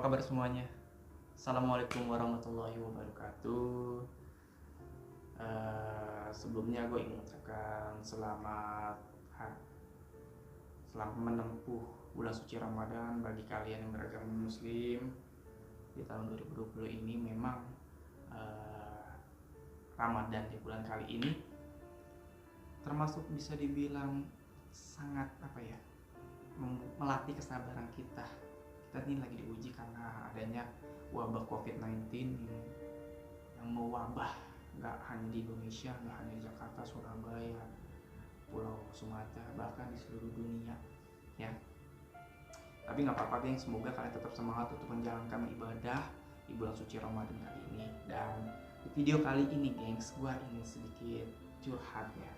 kabar semuanya? Assalamualaikum warahmatullahi wabarakatuh. Sebelumnya gue ingin mengucapkan selamat menempuh bulan suci Ramadan bagi kalian yang beragama Muslim. Di tahun 2020 ini memang Ramadan di bulan kali ini termasuk bisa dibilang sangat melatih kesabaran kita. Kita ini lagi diuji karena adanya wabah COVID-19 yang mewabah nggak hanya di Indonesia, nggak hanya di Jakarta, Surabaya, Pulau Sumatera, bahkan di seluruh dunia ya. Tapi nggak apa-apa geng, semoga kalian tetap semangat untuk menjalankan ibadah di bulan suci Ramadan kali ini. Dan di video kali ini gengs, gue ingin sedikit curhat ya.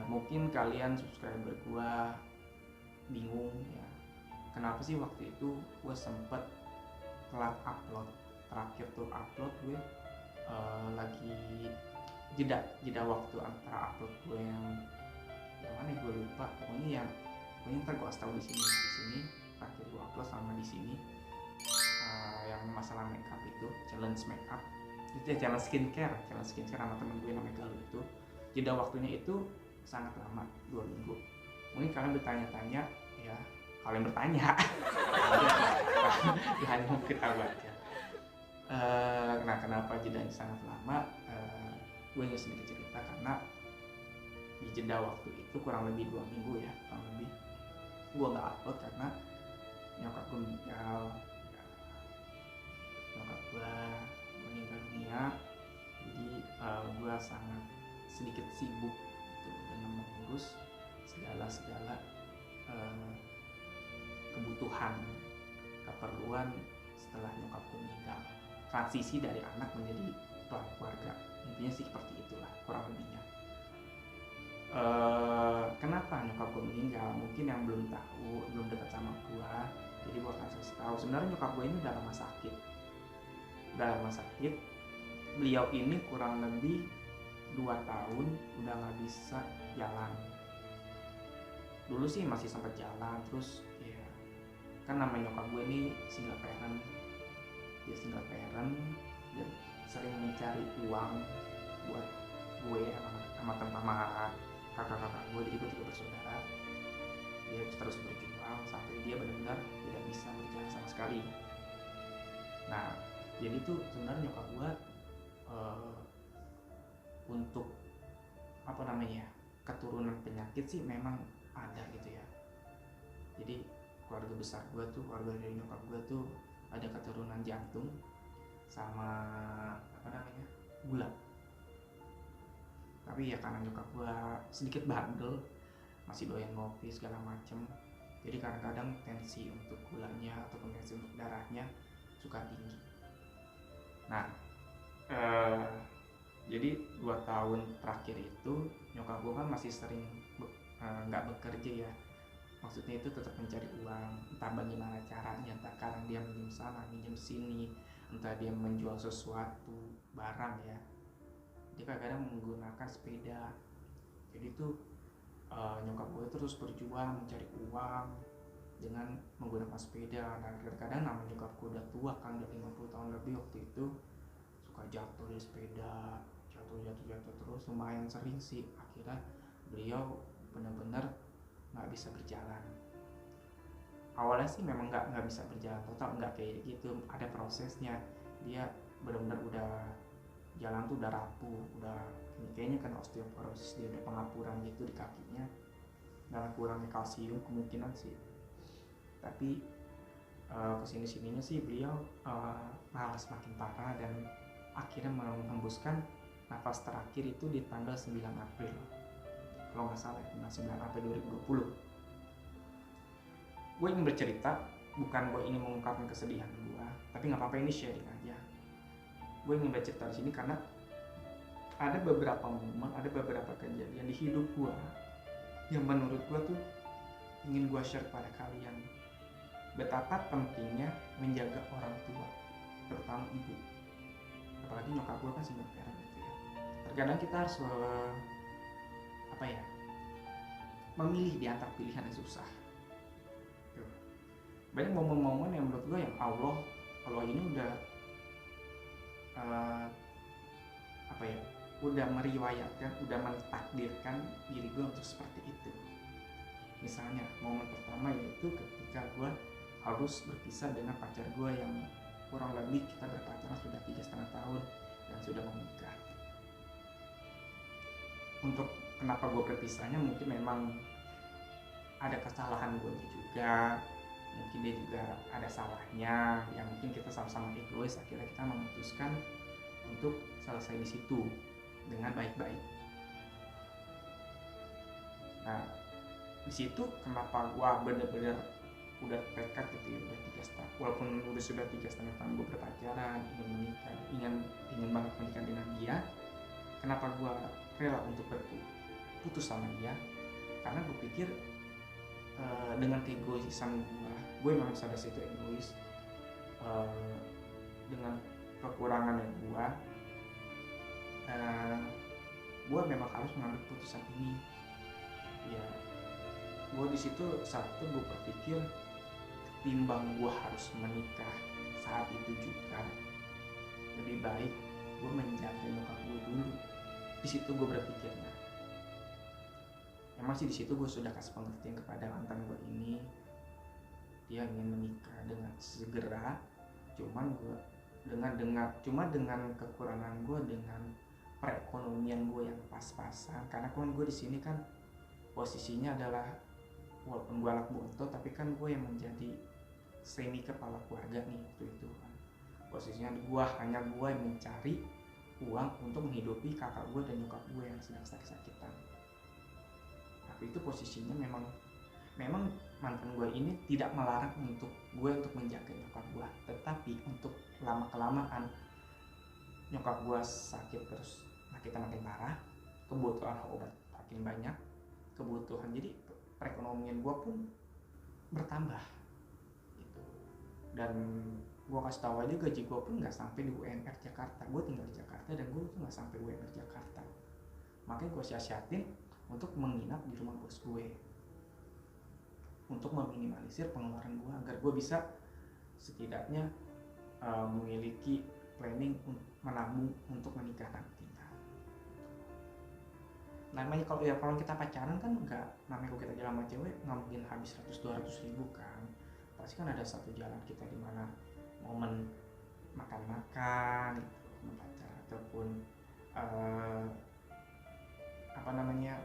Mungkin kalian subscriber gue bingung ya, kenapa sih waktu itu gue sempet telat upload. Terakhir tuh upload gue lagi jeda waktu antara upload gue yang mana gue lupa, pokoknya ntar gue kasih tahu di sini terakhir gue upload sama di sini yang masalah makeup itu, challenge makeup itu ya, challenge skincare sama temen gue namanya Galuh. Itu jeda waktunya itu sangat lama, 2 minggu. Mungkin kalian bertanya-tanya ya, kalian bertanya ya hanya mungkin tahu aja. Nah, kenapa jedanya sangat lama? Gue ingin sedikit cerita karena di jeda waktu itu kurang lebih 2 minggu ya, kurang lebih gue gak upload karena nyokap gue meninggal ya, nyokap gue meninggal dunia. Jadi gue sangat sedikit sibuk gitu, dengan mengurus segala kebutuhan, keperluan setelah nyokap gue meninggal, transisi dari anak menjadi tuan keluarga, intinya sih seperti itulah kurang lebihnya. Kenapa nyokap gue meninggal? Mungkin yang belum tahu, belum dekat sama gue, jadi gue akan kasih tahu. Sebenarnya nyokap gue ini udah lama sakit. Beliau ini kurang lebih 2 tahun udah nggak bisa jalan. Dulu sih masih sempat jalan, terus ya kan namanya nyokap gue ini single parent, dia sering mencari uang buat gue sama kakak-kakak gue. Jadi gue 3 bersaudara, dia terus berjuang sampai dia benar-benar tidak bisa berjalan sama sekali. Nah, jadi tuh sebenarnya nyokap gue untuk keturunan penyakit sih memang ada gitu ya. Jadi keluarga besar gue tuh, keluarga dari nyokap gue tuh ada keturunan jantung sama gula. Tapi ya karena nyokap gue sedikit bandel, masih doyan ngopi segala macem, jadi kadang-kadang tensi untuk gulanya ataupun tensi untuk darahnya suka tinggi. Nah, jadi 2 tahun terakhir itu nyokap gue kan masih sering nggak bekerja ya. Maksudnya itu tetap mencari uang, entah bagaimana caranya, entah kadang dia minjem sana, minjem sini, entah dia menjual sesuatu barang ya. Dia kadang menggunakan sepeda. Jadi tuh nyokap gue terus berjuang mencari uang dengan menggunakan sepeda. Dan kadang-kadang namanya nyokap gue udah tua kan, udah 50 tahun lebih waktu itu, suka jatuh dari sepeda, jatuh terus, lumayan sering sih. Akhirnya beliau benar-benar nggak bisa berjalan. Awalnya sih memang nggak bisa berjalan total, nggak kayak gitu, ada prosesnya. Dia benar-benar udah jalan tuh udah rapuh, udah kayaknya kan osteoporosis, dia udah pengapuran gitu di kakinya karena kurangnya kalsium kemungkinan sih. Tapi kesini-sininya sih beliau malah semakin parah dan akhirnya menghembuskan nafas terakhir itu di tanggal 9 April kalau nggak salah, 9 April 2020. Gue ingin bercerita, bukan gue ingin mengungkapkan kesedihan gue, tapi nggak apa-apa, ini sharing aja. Gue ingin bercerita di sini karena ada beberapa momen, ada beberapa kejadian di hidup gue yang menurut gue tuh ingin gue share kepada kalian. Betapa pentingnya menjaga orang tua, terutama ibu. Apalagi nyokap gue kan single parent gitu ya. Terkadang kita harus memilih di antara pilihan yang susah. banyak momen-momen yang menurut gue yang Allah ini udah uh, apa ya, udah meriwayatkan, udah mentakdirkan diri gue untuk seperti itu. Misalnya momen pertama yaitu ketika gue harus berpisah dengan pacar gue yang kurang lebih kita berpacaran sudah 3,5 tahun dan sudah mau menikah. Untuk kenapa gue berpisahnya mungkin memang ada kesalahan gue juga, mungkin dia juga ada salahnya, yang mungkin kita sama-sama egois, akhirnya kita memutuskan untuk selesai di situ dengan baik-baik. Nah, di situ kenapa gua bener-bener udah tekad gitu ya, udah 3,5, walaupun udah sudah 3,5 tahun gue berpacaran, ingin menikah, ingin banget menikah dengan dia. Kenapa gua rela untuk berputus sama dia? Karena gue pikir dengan keegoisan gue memang sadar itu egois, dengan kekurangannya gue memang harus mengambil keputusan ini. Ya, gue di situ satu gue berpikir timbang gue harus menikah saat itu juga, lebih baik gue menjaga nyokap gue dulu. Di situ gue berpikirnya. Emang sih di situ gue sudah kasih pengertian kepada mantan gue ini, dia ingin menikah dengan segera, cuman gue dengan kekurangan gue, dengan perekonomian gue yang pas-pasan, karena kan gue di sini kan posisinya adalah walaupun gue anak bontot tapi kan gue yang menjadi semi kepala keluarga nih waktu itu kan. Posisinya hanya gue yang mencari uang untuk menghidupi kakak gue dan nyokap gue yang sedang sakit-sakitan. Tapi itu posisinya memang mantan gue ini tidak melarang untuk gue untuk menjaga nyokap gue, tetapi untuk lama-kelamaan nyokap gue sakit terus, kita makin parah, kebutuhan obat makin banyak, kebutuhan, jadi perekonomian gue pun bertambah gitu. Dan gue kasih tahu aja gaji gue pun nggak sampai di UMR Jakarta. Gue tinggal di Jakarta dan gue tuh nggak sampai UMR Jakarta. Makanya gue sia-siatin untuk menginap di rumah bos gue, untuk meminimalisir pengeluaran gue agar gue bisa setidaknya memiliki planning menabung untuk menikah nantinya. Namanya kalau kita pacaran kan nggak, namanya kalau kita jalan sama cewek nggak mungkin habis 100-200 ribu kan. Pasti kan ada satu jalan kita di mana momen makan-makan gitu, pacar ataupun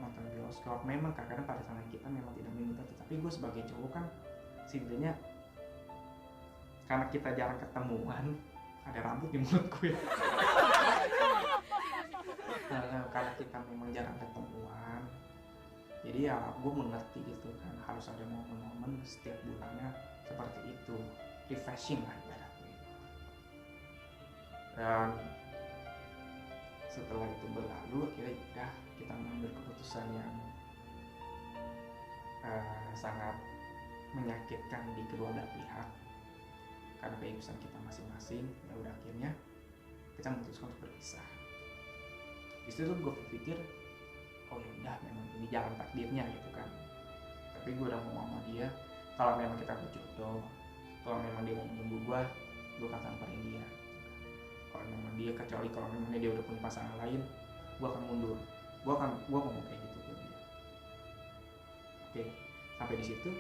nonton bioskop. Memang kadang-kadang pasangan kita memang tidak meminta, tetapi gue sebagai cowok kan setidaknya karena kita jarang ketemuan, ada rambut di mulut gue. Karena kita memang jarang ketemuan, jadi ya gue mengerti gitu kan, harus ada momen-momen setiap bulannya seperti itu, refreshing lah ibaratnya. Dan setelah itu berlalu, akhirnya udah kita mengambil keputusan yang sangat menyakitkan di kedua belah pihak karena keegoisan kita masing-masing. Ya udah akhirnya kita memutuskan untuk berpisah. Di situ gue berpikir, oh ya udah memang ini jalan takdirnya gitu kan. Tapi gue udah ngomong sama dia, kalau memang kita berjodoh, kalau memang dia mau menunggu gue akan samperin dia. Kalau memang dia, kecuali kalau memang dia udah punya pasangan lain, gue akan mundur. Gue ngomong kayak gitu ke dia. Oke, sampai di situ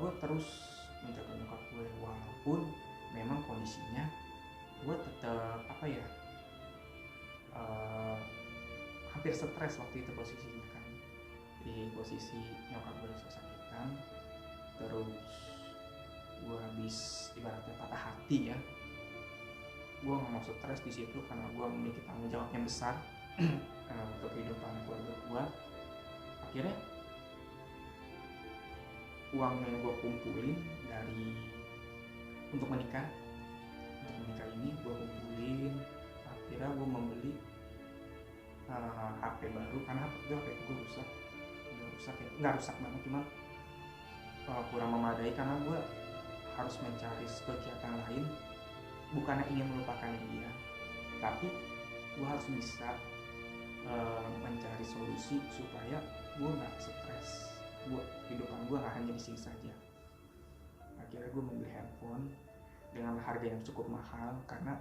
gue terus menjaga nyokap gue, walaupun memang kondisinya gue tetap hampir stres waktu itu posisinya kan. Di posisi nyokap gue kesakitan, terus gue habis ibaratnya patah hati ya. Gue nggak mau stres di situ karena gue memiliki tanggung jawab yang besar untuk kehidupan keluarga gue. Akhirnya uang yang gue kumpulin untuk menikah ini gue kumpulin. Akhirnya gue membeli HP baru, karena HP gue rusak ya, nggak rusak banget, cuma kurang memadai karena gue harus mencari kegiatan lain. Bukannya ingin melupakan dia, tapi gue harus bisa mencari solusi supaya gue nggak stres. Kehidupan gue nggak hanya di sini saja. akhirnya gue membeli handphone dengan harga yang cukup mahal karena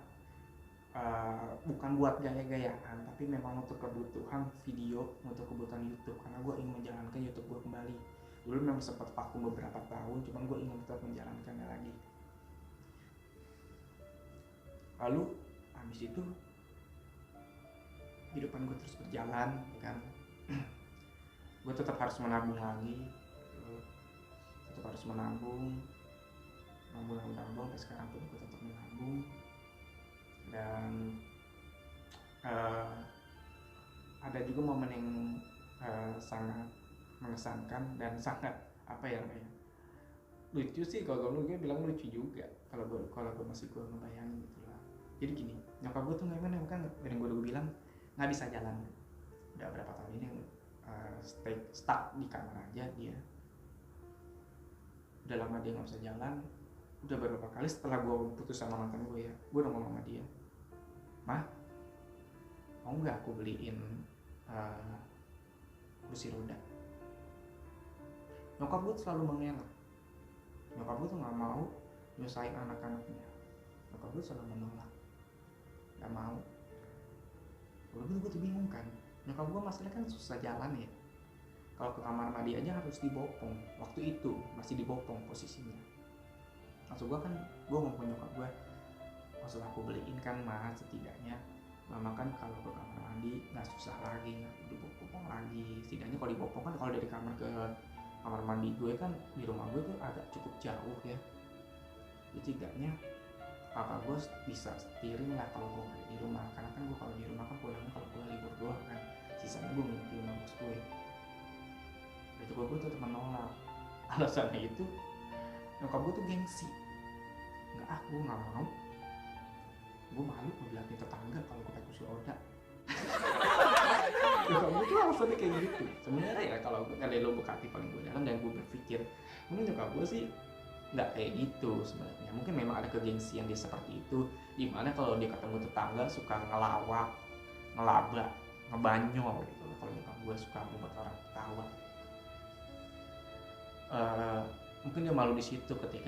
bukan buat gaya-gayaan, tapi memang untuk kebutuhan video, untuk kebutuhan YouTube, karena gue ingin menjalankan YouTube gue kembali. Dulu memang sempat vakum beberapa tahun, cuman gue ingin tetap menjalankannya lagi. Lalu habis itu kehidupan gue terus berjalan kan. Gue tetap harus menabung lagi, tetap harus menabung sampai sekarang pun gue tetap menabung. Dan ada juga momen yang sangat mengesankan dan sangat lucu sih. Kalau gue bilang lucu juga kalau gue masih gue ngebayangin gitu lah. Jadi gini, nyokap gue tuh memang kan dari gue udah bilang nggak bisa jalan, udah berapa tahun ini stuck di kamar aja dia. Udah lama dia nggak bisa jalan. Udah beberapa kali setelah gue putus sama mantan gue ya, gue udah ngomong sama dia, "Mah, mau nggak aku beliin kursi roda?" Nyokap gue selalu mengelak. Nyokap gue tuh nggak mau nyusahin anak-anaknya. Nyokap gue selalu menolak, nggak mau. Lalu gue tuh bingung kan, nyokap gue masalahnya kan susah jalan ya. Kalau ke kamar mandi aja harus dibopong. Waktu itu masih dibopong posisinya. Maksud gue kan, gue ngomong ke nyokap gue, maksud aku beliin kan mah, setidaknya mama kan kalau ke kamar mandi nggak susah lagi, nggak dibopong lagi. Setidaknya kalau dibopong kan, kalau dari kamar ke kamar mandi gue kan di rumah gue tuh agak cukup jauh ya. Jadi setidaknya kakak gue bisa setiring lah kalau gue di rumah, karena kan gue kalau di rumah kan pulangnya kalau gue libur doang kan, sisanya gue nginep di rumah bos gue. Itu gue tetap menolak. Alasannya itu nyokap gue tuh gengsi, gue nggak mau, gue malu ngeliatin tetangga kalau gue pakai kursi roda. Nyokap gue tuh alasannya kayak gitu. Sebenarnya ya kalau gue dari lubuk hati paling gue dalam, dan gue berpikir mungkin nyokap gue sih nggak kayak gitu sebenarnya. Mungkin memang ada kegengsian dia seperti itu, dimana kalau dia ketemu tetangga suka ngelawak, ngelaba, ngebanyol gitu. Kalau nyokap gue suka membuat orang ketawa. Mungkin dia malu di situ ketika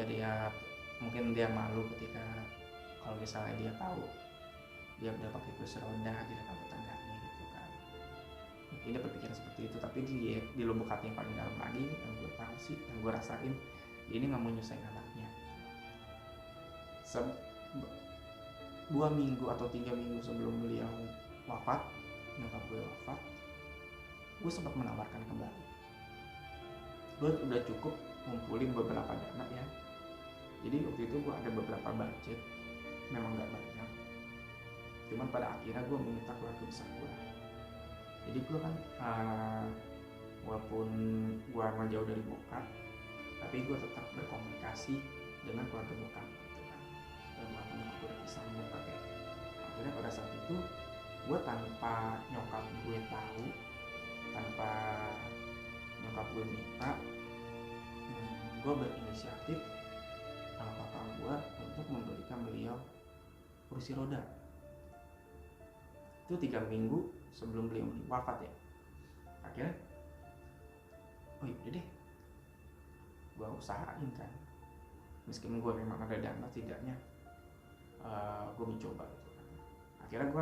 mungkin dia malu ketika kalau misalnya dia tahu dia udah pakai kursi roda di depan tetangganya gitu kan. Mungkin dia berpikiran seperti itu, tapi di lubuk hati yang paling dalam lagi yang gue tahu sih, yang gue rasain, dia ini nggak mau nyusahin anaknya. 2 minggu atau 3 minggu sebelum beliau wafat, nyokap gue wafat, gue sempat menawarkan kembali. Gue udah cukup ngumpulin beberapa dana ya. Jadi waktu itu gue ada beberapa budget, memang gak banyak. Cuman pada akhirnya gue meminta keluarga besar gue. Jadi gue kan walaupun gue emang jauh dari bokap, tapi gue tetap berkomunikasi dengan keluarga bokap gitu kan. Dan makanya gue udah bisa bokap ya. Akhirnya pada saat itu gue tanpa nyokap gue tahu, tanpa nyokap gue minta, gue berinisiatif sama kakak gue untuk memberikan beliau kursi roda. Itu 3 minggu sebelum beliau wafat ya. Akhirnya, oh yaudah deh, gue usahain kan, meskipun gue memang ada dana, setidaknya gue mencoba gitu kan. Akhirnya gue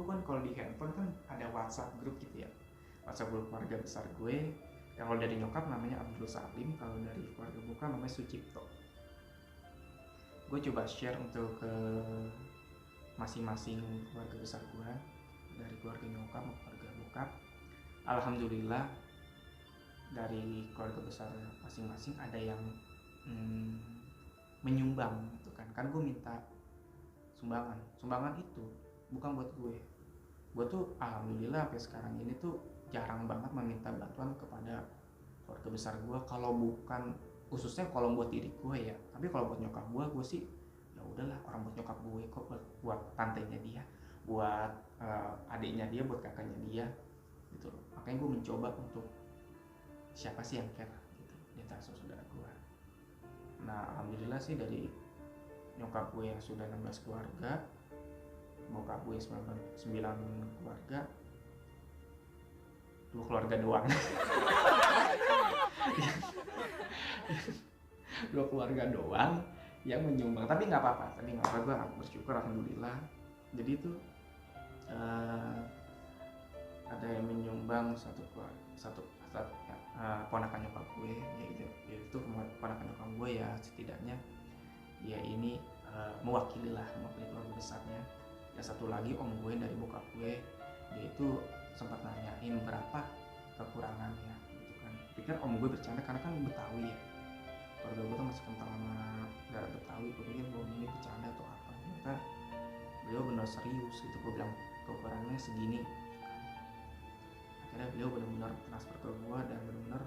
kan kalau di handphone kan ada WhatsApp grup gitu ya, WhatsApp grup keluarga besar gue. Yang kalau dari nyokap namanya Abdul Salim, kalau dari keluarga bukan namanya Sucipto. Gue coba share untuk ke masing-masing keluarga besar gue, dari keluarga nyokap maupun keluarga bokap. Alhamdulillah dari keluarga besar masing-masing ada yang menyumbang gitu kan gue minta sumbangan itu bukan buat gue tuh alhamdulillah sampai sekarang ini tuh jarang banget meminta bantuan kepada keluarga besar gue, kalau bukan khususnya kalau buat diri gue ya. Tapi kalau buat nyokap gue sih ya udahlah, orang buat nyokap gue kok, buat tantenya dia, buat adiknya dia, buat kakaknya dia gitu loh. Makanya gue mencoba untuk siapa sih yang care gitu di antara saudara gue. Nah alhamdulillah sih dari nyokap gue yang sudah 16 keluarga, bokap gue 9 keluarga, 2 keluarga doang dua keluarga doang yang menyumbang, tapi nggak apa-apa, gue bersyukur alhamdulillah. Jadi itu ada yang menyumbang ponakan nyokap gue, yaitu ponakan nyokap gue ya, setidaknya dia ini mewakili keluarga besarnya. Ya satu lagi om gue dari bokap gue, dia itu sempat nanyain berapa kekurangannya gitu kan. Pikir om gue bercanda karena kan Betawi ya, keluarga gue tuh masih kental sama darah Betawi. Gue pikir bahwa ini bercanda atau apa, ternyata beliau benar serius gitu. Gue bilang kekurangannya segini. Akhirnya beliau benar-benar transfer ke gue dan benar-benar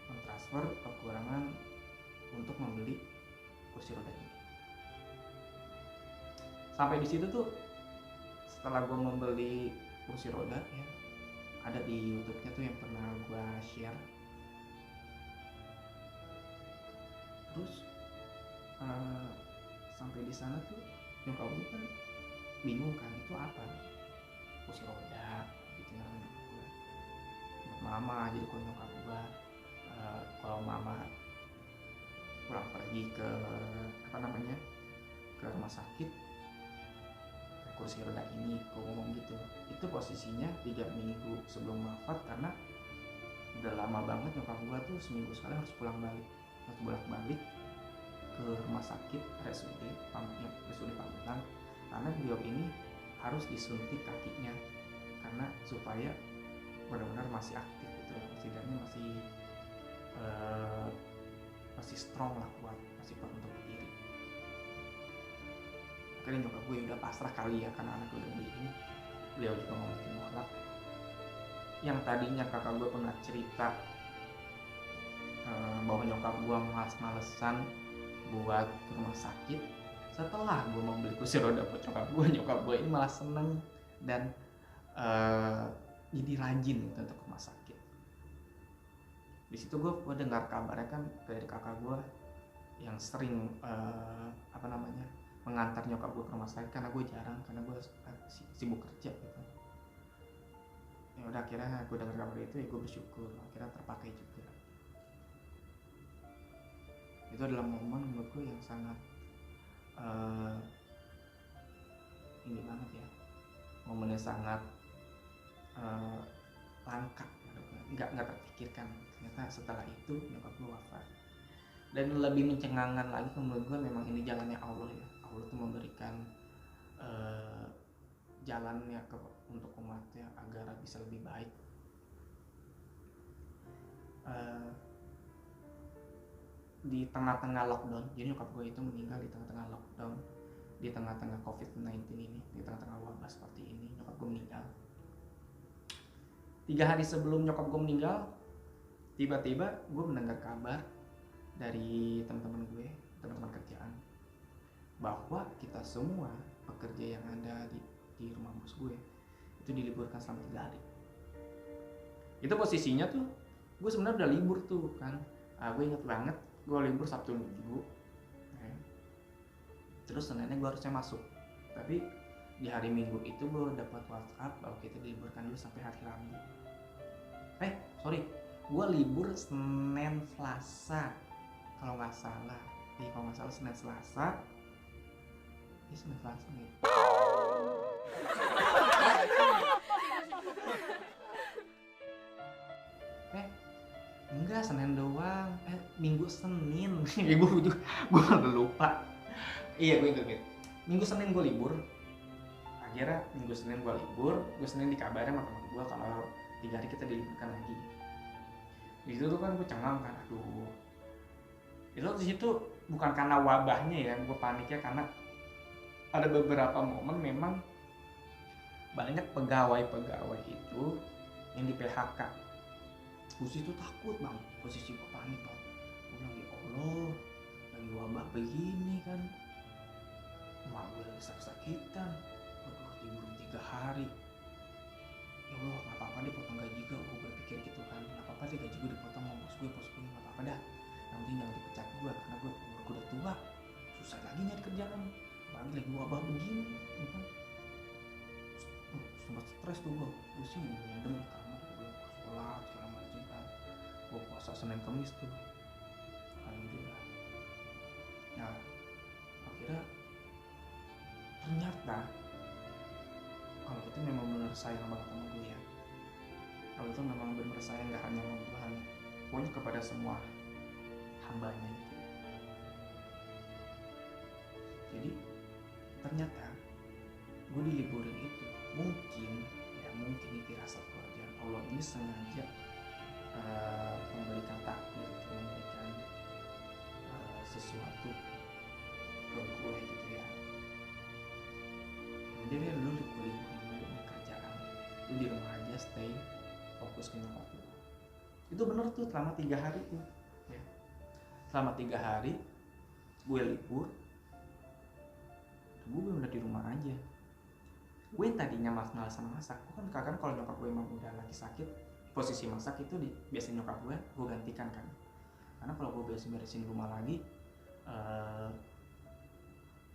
mentransfer kekurangan untuk membeli kursi roda ini. Sampai di situ tuh, setelah gue membeli kursi roda ya, ada di YouTube-nya tuh yang pernah gue share. Terus sampai di sana tuh nyokap gue kan bingung kan, itu apa kursi roda gitu ya, buat mama. Jadi kalau nyokap gue kalau mama pulang pergi ke ke rumah sakit, kursi roda ini, gue ngomong gitu. Itu posisinya 3 minggu sebelum wafat, karena udah lama banget nyokap gue tuh seminggu sekali harus bolak-balik ke rumah sakit RSUD Pamulang, karena beliau ini harus disuntik kakinya, karena supaya benar-benar masih aktif gitu, setidaknya masih strong lah, masih kuat untuk berdiri. Akhirnya nyokap gue udah pasrah kali ya, karena anak gue udah begini. Beliau juga ngomongin nolak. Yang tadinya kakak gue pernah cerita bahwa nyokap gue males-malesan buat ke rumah sakit, setelah gue membeli kursi roda buat nyokap gue ini malah seneng dan jadi rajin gitu untuk ke rumah sakit. Di situ gue dengar kabarnya kan dari kakak gue yang sering mengantar nyokap gue ke rumah sakit, karena gue jarang, karena gue sibuk kerja gitu. Ya udah, akhirnya gue dengar kabar itu, ya gue bersyukur akhirnya terpakai juga. Itu adalah momen menurut gue yang sangat ini banget ya, momennya sangat langka, nggak terpikirkan. Ternyata setelah itu nyokap gue wafat. Dan lebih mencengangkan lagi menurut gue, memang ini jalannya Allah ya. Allah tuh memberikan jalannya untuk umatnya agar bisa lebih baik. Di tengah-tengah lockdown, jadi nyokap gue itu meninggal di tengah-tengah lockdown, di tengah-tengah COVID-19 ini, di tengah-tengah wabah seperti ini, nyokap gue meninggal. 3 hari sebelum nyokap gue meninggal, tiba-tiba gue mendengar kabar dari teman-teman kerjaan, bahwa kita semua pekerja yang ada di rumah bos gue itu diliburkan selama 3 hari. Itu posisinya tuh gue sebenarnya udah libur tuh kan. Gue inget banget, gue libur Sabtu Minggu, terus Seninnya gue harusnya masuk. Tapi di hari Minggu itu gue dapat WhatsApp bahwa kita diliburkan dulu sampai hari Rabu. Gue libur Senin Selasa kalau nggak salah. Senin Selasa nih. Enggak, Senin doang. Minggu Senin. gue udah lupa. Iya, gue inget. Minggu Senin gue libur. Akhirnya Minggu Senin gue libur. Gue Senin dikabarin sama teman gue kalau 3 hari kita diliburkan lagi. Di situ tuh kan gue cengang kan, aduh. Itu di situ bukan karena wabahnya ya, gue paniknya karena ada beberapa momen memang banyak pegawai itu yang di PHK. Gue situ takut bang, posisi gue panik bang. Gue bilang, ya Allah, lagi wabah begini kan, mak gue lagi sakit-sakitan, aduh libur 3 hari. Ya Allah, gak apa-apa deh potong gaji gue berpikir gitu kan. Gak apa-apa deh gaji gue dipotong sama bos gue, gak apa-apa dah. Yang penting jangan dipecat gue, karena gue udah tua, susah lagi nyari kerjaan, apalagi lagi wabah begini ya kan. Sempat stres tuh gue sih mendem di kamar, gue sholat segala macam kan. Gue puasa Senin Kamis tuh, ternyata Allah itu memang benar sayang banget sama gue ya. Allah itu memang benar sayang gak hanya sama Tuhan, pokoknya kepada semua hambanya gitu. Jadi ternyata gue diliburin itu mungkin itu rasa pekerjaan Allah ini sengaja memberikan takdir, memberikan sesuatu ke gue gitu ya. Jadi lu liburin dulu nih kerjaan, lu di rumah aja stay fokus ke nyokap lu. Itu bener tuh selama 3 hari tuh ya. Selama 3 hari gue libur, gue bener di rumah aja. Gue yang tadinya malas masak, gue kan kadang kalau nyokap gue emang udah lagi sakit, posisi masak itu biasanya nyokap gue gantikan kan. Karena kalau gue beresin rumah lagi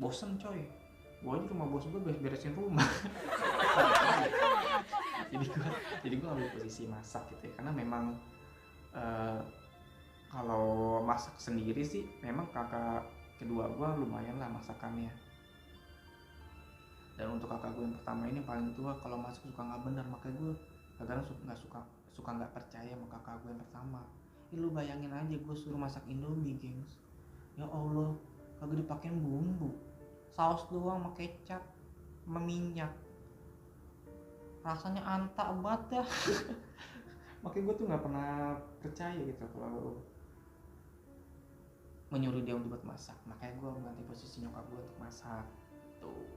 bosen coy. Gue aja rumah bos gue beresin rumah. jadi gue ambil posisi masak gitu ya. Karena memang kalau masak sendiri sih memang kakak kedua gue lumayan lah masakannya. Dan untuk kakak gue yang pertama ini paling tua, kalau masak suka nggak benar, makanya gue kadang suka nggak percaya sama kakak gue yang pertama. Lu bayangin aja gue suruh masak Indomie, gengs. Ya Allah, kagak dipakein bumbu, saus doang sama kecap sama minyak, rasanya antak banget ya. Makanya gue tuh nggak pernah percaya gitu kalau menyuruh dia untuk masak. Makanya gue mengganti posisi nyokap gue untuk masak tuh.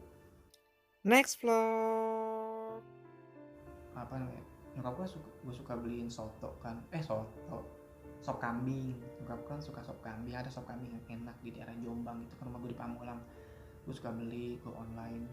Next vlog. Apa namanya, nyokap gue suka beliin soto kan, sop kambing. Nyokap kan suka sop kambing, ada sop kambing yang enak di daerah Jombang itu kan, rumah gue di Pamulang. Gue suka beli ke online,